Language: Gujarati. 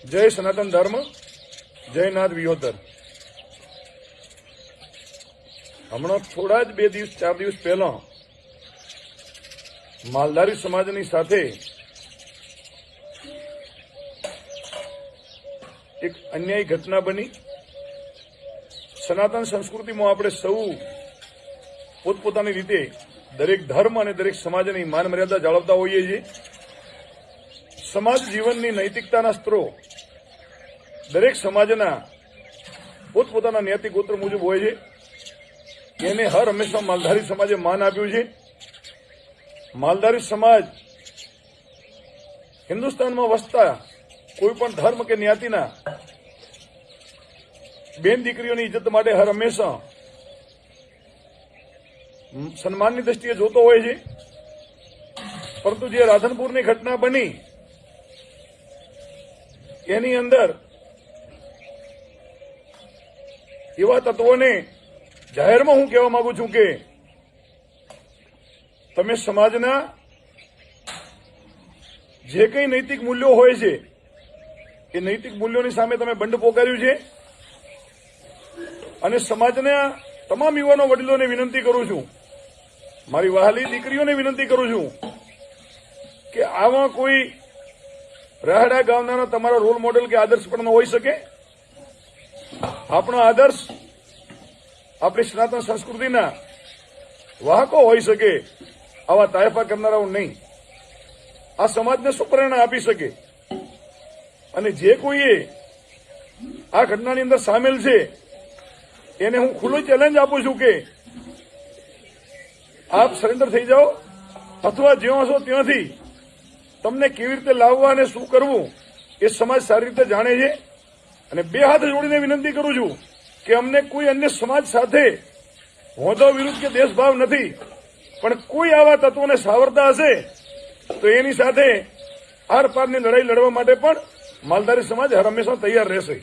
જય સનાતન ધર્મ, જય નાથ વિયોતર. હમણાં થોડા જ 4 દિવસ પહેલા માલધારી સમાજની સાથે એક અન્યાયી ઘટના બની. સનાતન સંસ્કૃતિમાં આપણે સૌ પોતપોતાની રીતે દરેક ધર્મ અને દરેક સમાજની માન મર્યાદા જાળવતા હોઈએ છીએ. સમાજ જીવનની નૈતિકતાના સ્ત્રોત દરેક સમાજના પોતપોતાના નૈતિક ગોત્ર મુજબ હોય છે. એને હર હંમેશા માલધારી સમાજે માન આપ્યું છે. માલધારી સમાજ હિન્દુસ્તાનમાં વસતા કોઈપણ ધર્મ કે જ્ઞાતિના બેન દીકરીઓની ઇજ્જત માટે હર હંમેશા સન્માનની દ્રષ્ટિએ જોતો હોય છે. પરંતુ જે રાધનપુરની ઘટના બની એની અંદર એવા તત્વોને જાહેરમાં હું કહેવા માંગુ છું કે તમે સમાજના જે કંઈ નૈતિક મૂલ્યો હોય છે એ નૈતિક મૂલ્યોની સામે તમે બંધ પોકાર્યું છે. અને સમાજના તમામ યુવાનો વડીલોને વિનંતી કરું છું, મારી વહાલી દીકરીઓને વિનંતી કરું છું કે આવા કોઈ રાહડા ગામના તમારા રોલ મોડેલ કે આદર્શ પણ ન હોઈ શકે. આપણો આદર્શ આપણી સનાતન સંસ્કૃતિના વાહકો હોઈ શકે, આવા તાયફા કરનારાઓ નહીં. આ સમાજને શું પ્રેરણા આપી શકે? અને જે કોઈએ આ ઘટનાની અંદર સામેલ છે એને હું ખુલ્લો ચેલેન્જ આપું છું કે આપ સરેન્ડર થઈ જાઓ, અથવા જ્યાં હશો ત્યાંથી તમને કેવી રીતે લાવવા અને શું કરવું એ સમાજ સારી રીતે જાણે છે. અને બે હાથ જોડીને વિનંતી કરું છું કે અમને કોઈ અન્ય સમાજ સાથે હોદ્દો વિરુદ્ધ કે દેશભાવ નથી, પણ કોઈ આવા તત્વોને સાવરતા હશે તો એની સાથે આર પારની લડાઈ લડવા માટે પણ માલધારી સમાજ હર હંમેશા તૈયાર રહેશે.